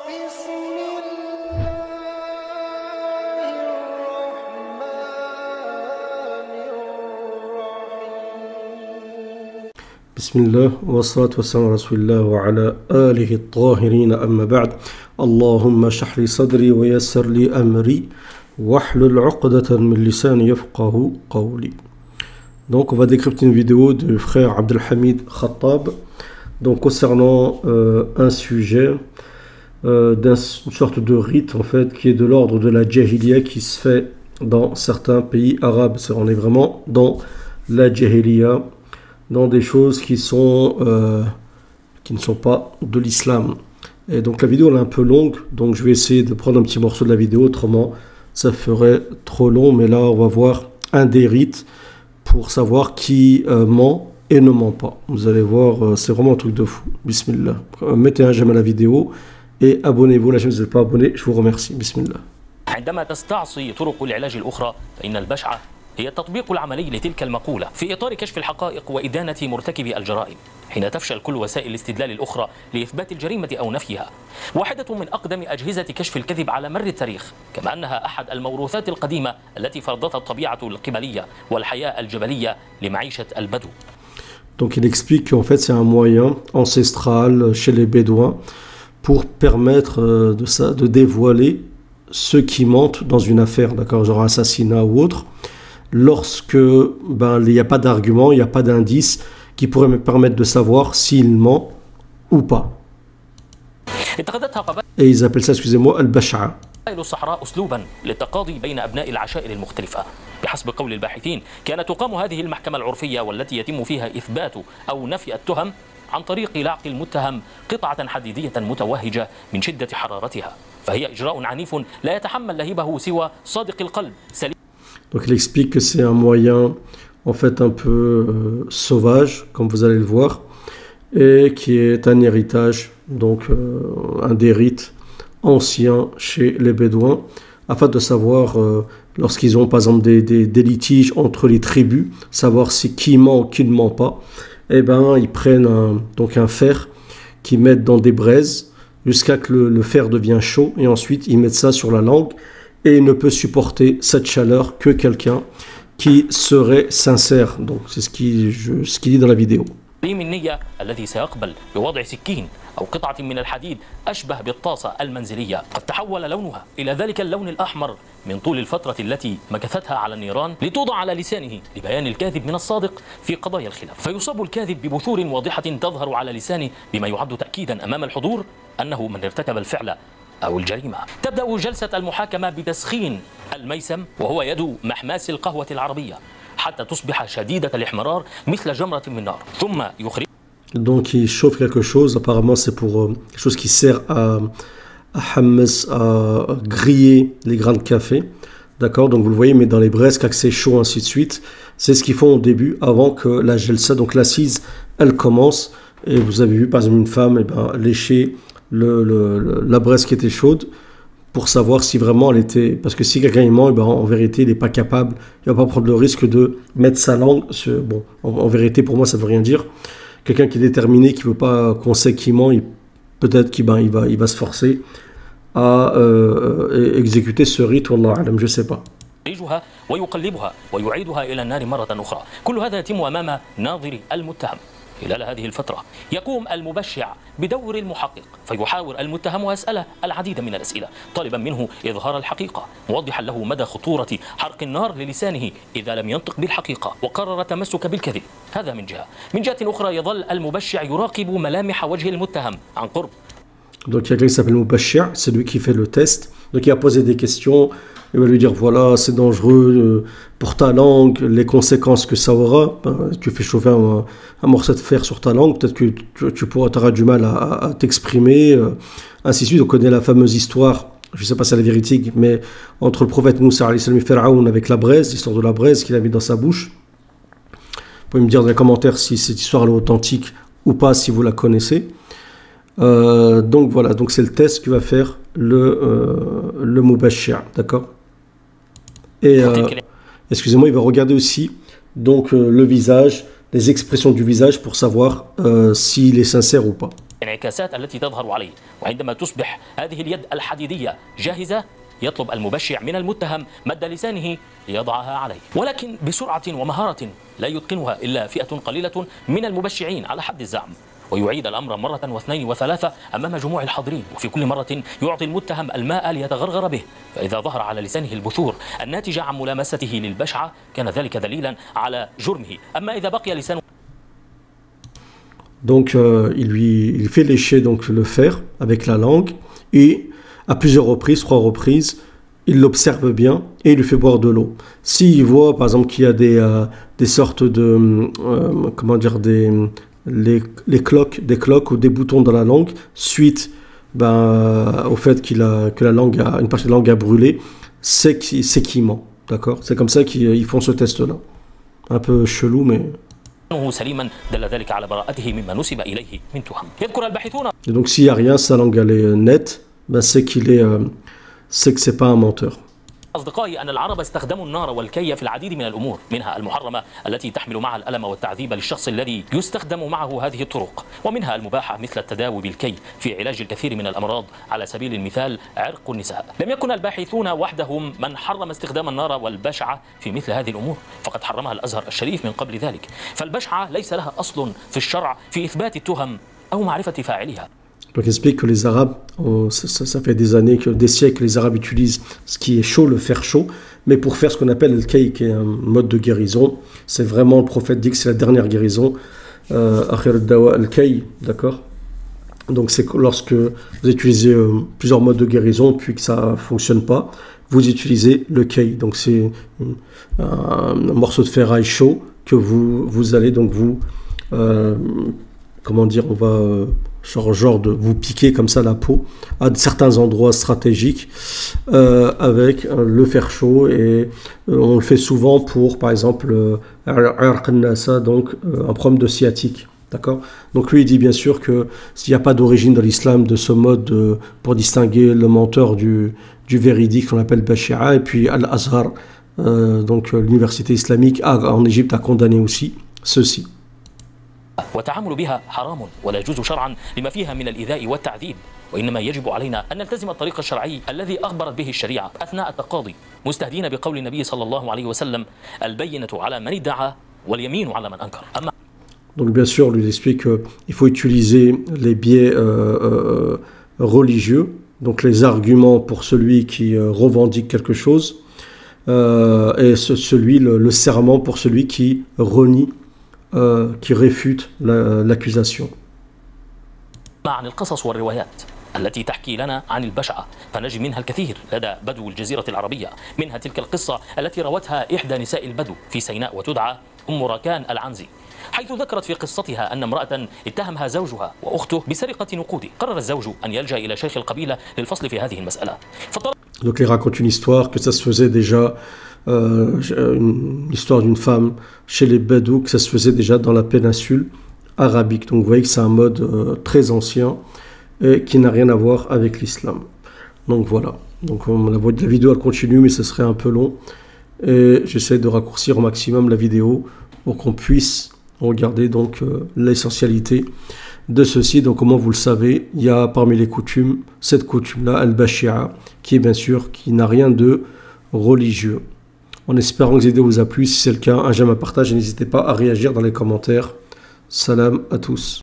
بسم الله والصلاة والسلام على رسول الله وعلى آله الطاهرين أما بعد اللهم اشرح لي صدري ويسر لي أمري واحلل عقدة من لساني يفقه قولي. Donc on va décrypter une vidéo du frère Abdelhamid Khattab donc concernant un sujet d'une sorte de rite en fait qui est de l'ordre de la Jahiliya qui se fait dans certains pays arabes. On est vraiment dans la Jahiliya, dans des choses qui ne sont pas de l'islam. Et donc la vidéo elle est un peu longue, donc je vais essayer de prendre un petit morceau de la vidéo, autrement ça ferait trop long. Mais là on va voir un des rites pour savoir qui ment et ne ment pas. Vous allez voir, c'est vraiment un truc de fou. Bismillah. Mettez un j'aime à la vidéo et abonnez-vous. Là, si vous n'êtes pas abonné, je vous remercie. Bismillah. عندما تستعصي طرق العلاج الأخرى فإن البشعة هي التطبيق العملي لتلك المقولة في إطار كشف الحقائق وإدانة مرتكبي الجرائم، حين تفشل كل وسائل الاستدلال الأخرى لإثبات الجريمة أو نفيها. واحدة من أقدم أجهزة كشف الكذب على مر التاريخ، كما أنها أحد الموروثات القديمة التي فرضتها الطبيعة القبلية والحياة الجبلية لمعيشة البدو. Donc il explique qu'en fait c'est un moyen ancestral chez les Bédouins pour permettre de dévoiler ceux qui mentent dans une affaire, d'accord, genre assassinat ou autre, lorsque il n'y a pas d'argument, il n'y a pas d'indice qui pourrait me permettre de savoir s'il ment ou pas. Et ils appellent ça, excusez-moi, al-Basha'a. الصحراء أسلوبا للتقاضي بين أبناء العشائر المختلفة. بحسب قول الباحثين كانت تقام هذه المحكمة العرفية والتي يتم فيها إثبات أو نفي التهم عن طريق لعق المتهم قطعة حديدية متوهجة من شدة حرارتها، فهي إجراء عنيف لا يتحمل لهيبه سوى صادق القلب سليم. Donc il explique que c'est un moyen en fait un peu sauvage, comme vous allez le voir, et qui est un héritage, donc un des rites anciens chez les Bédouins, afin de savoir, lorsqu'ils ont par exemple des litiges entre les tribus, savoir si qui ment ou qui ne ment pas, eh ben ils prennent donc un fer qu'ils mettent dans des braises jusqu'à ce que le fer devienne chaud, et ensuite ils mettent ça sur la langue, et il ne peut supporter cette chaleur que quelqu'un qui serait sincère. Donc c'est ce qu'il dit dans la vidéo. النية الذي سيقبل بوضع سكين أو قطعة من الحديد أشبه بالطاسة المنزلية قد تحول لونها إلى ذلك اللون الأحمر من طول الفترة التي مكثتها على النيران لتوضع على لسانه لبيان الكاذب من الصادق في قضايا الخلاف، فيصاب الكاذب ببثور واضحة تظهر على لسانه بما يعد تأكيدا أمام الحضور أنه من ارتكب الفعل أو الجريمة. تبدأ جلسة المحاكمة بتسخين الميسم وهو يد محماس القهوة العربية حتى تصبح شديدة الاحمرار مثل جمرة من نار ثم يخرج. Donc il chauffe quelque chose, apparemment c'est pour quelque chose qui sert à hummus, à griller les grains de café, d'accord, donc vous le voyez, mais dans les braises, quand c'est chaud, ainsi de suite, c'est ce qu'ils font au début, avant que la gelsa, donc l'assise, elle commence, et vous avez vu par exemple une femme lécher la braise qui était chaude, pour savoir si vraiment elle était... Parce que si quelqu'un ment, en vérité, il n'est pas capable, il ne va pas prendre le risque de mettre sa langue... Bon, en vérité, pour moi, ça ne veut rien dire. Quelqu'un qui est déterminé, qui ne veut pas qu'on sait qu'il ment, peut-être qu'il va se forcer à exécuter ce rite, wallah alam, je ne sais pas. ويقلبها ويعيدها إلى النار مرة أخرى. كل هذا يتم أمام ناظر المتهم. خلال هذه الفترة يقوم المبشع بدور المحقق فيحاور المتهم ويسأله العديد من الأسئلة طالبا منه إظهار الحقيقة، موضحا له مدى خطورة حرق النار للسانه إذا لم ينطق بالحقيقة وقرر التمسك بالكذب. هذا من جهة. من جهة أخرى يظل المبشع يراقب ملامح وجه المتهم عن قرب. Donc il y a quelqu'un qui s'appelle Mubashir, c'est lui qui fait le test. Donc il a posé des questions, il va lui dire voilà c'est dangereux pour ta langue, les conséquences que ça aura. Tu fais chauffer un morceau de fer sur ta langue, peut-être que tu auras du mal à t'exprimer, ainsi de suite. On connaît la fameuse histoire, je ne sais pas si c'est la véridique, mais entre le prophète Moussa alayhi salam et Pharaon avec la braise, l'histoire de la braise qu'il a mis dans sa bouche. Vous pouvez me dire dans les commentaires si cette histoire est authentique ou pas, si vous la connaissez. Donc voilà, donc c'est le test que va faire le Mubashir, d'accord. Et excusez-moi, il va regarder aussi donc le visage, les expressions du visage pour savoir s'il est sincère ou pas. الانعكاسات التي تظهر عليه، وعندما تصبح هذه اليد الحديدية جاهزة يطلب المبشع من المتهم مد لسانه ليضعها عليه، ولكن بسرعة ومهارة لا يتقنها إلا فئة قليلة من المبشعين على حد الزعم، ويعيد الأمر مرة واثنين وثلاثة أمام جموع الحاضرين، وفي كل مرة يعطي المتهم الماء ليتغرغر به، فإذا ظهر على لسانه البثور الناتجة عن ملامسته للبشعة كان ذلك دليلا على جرمه. أما إذا بقي لسانه Donc il fait lécher donc le fer avec la langue et à plusieurs reprises, 3 reprises, il l'observe bien et il lui fait boire de l'eau. S'il voit par exemple qu'il y a des sortes de comment dire des cloques ou des boutons dans la langue suite au fait que la langue une partie de la langue a brûlé, c'est qu'il ment, d'accord? C'est comme ça qu'ils font ce test là, un peu chelou mais. سليما دل ذلك على براءته مما نسب إليه من تهم. يذكر الباحثون. Et donc s'il n'y a rien, sa langue elle est nette, c'est que c'est pas un menteur. أصدقائي أن العرب استخدموا النار والكي في العديد من الأمور، منها المحرمة التي تحمل معها الألم والتعذيب للشخص الذي يستخدم معه هذه الطرق، ومنها المباحة مثل التداوي بالكي في علاج الكثير من الأمراض، على سبيل المثال عرق النساء. لم يكن الباحثون وحدهم من حرم استخدام النار والبشعة في مثل هذه الأمور، فقد حرمها الأزهر الشريف من قبل ذلك، فالبشعة ليس لها أصل في الشرع في إثبات التهم أو معرفة فاعلها. Donc il explique que les Arabes, ça fait des années, des siècles, les Arabes utilisent ce qui est chaud, le fer chaud, mais pour faire ce qu'on appelle le kay, qui est un mode de guérison. C'est vraiment, le prophète dit que c'est la dernière guérison, akhir al-dawa al-kay, d'accord? Donc c'est lorsque vous utilisez plusieurs modes de guérison, puis que ça ne fonctionne pas, vous utilisez le kay. Donc c'est un morceau de ferraille chaud que vous allez donc comment dire, on va genre de vous piquer comme ça la peau à certains endroits stratégiques avec le fer chaud, et on le fait souvent pour par exemple donc un problème de sciatique, d'accord? Donc lui il dit bien sûr que s'il n'y a pas d'origine dans l'islam de ce mode pour distinguer le menteur du véridique qu'on appelle Bashi'a, et puis Al-Azhar, donc l'université islamique en Égypte a condamné aussi ceci. والتعامل بها حرام ولا يجوز شرعا لما فيها من الإيذاء والتعذيب، وإنما يجب علينا أن نلتزم الطريق الشرعي الذي أخبرت به الشريعة أثناء التقاضي، مستهدين بقول النبي صلى الله عليه وسلم: البينة على من ادعى واليمين على من أنكر. Donc bien sûr, lui explique qu'il faut utiliser les biais religieux, donc les arguments pour celui qui revendique quelque chose, et le serment pour celui qui renie, qui réfute l'accusation. عن القصص والروايات التي تحكي لنا عن البشعة، فنجد منها الكثير لدى بدو الجزيرة العربية، منها تلك القصة التي روتها إحدى نساء البدو في سيناء وتدعى أم راكان العنزي، حيث ذكرت في قصتها أن امرأة اتهمها زوجها وأخته بسرقة نقود. قرر الزوج أن يلجأ إلى شيخ القبيلة للفصل في هذه المسألة. Donc il raconte une histoire que ça se faisait déjà, une histoire d'une femme chez les Badous, que ça se faisait déjà dans la péninsule arabique. Donc vous voyez que c'est un mode très ancien et qui n'a rien à voir avec l'islam. Donc voilà. Donc la vidéo elle continue, mais ce serait un peu long. Et j'essaie de raccourcir au maximum la vidéo pour qu'on puisse regarder donc l'essentialité de ceci. Donc comment vous le savez, il y a parmi les coutumes cette coutume-là, al-Bashi'a, qui est bien sûr, qui n'a rien de religieux. En espérant que cette vidéo vous a plu, si c'est le cas, un j'aime, un partage, et n'hésitez pas à réagir dans les commentaires. Salam à tous.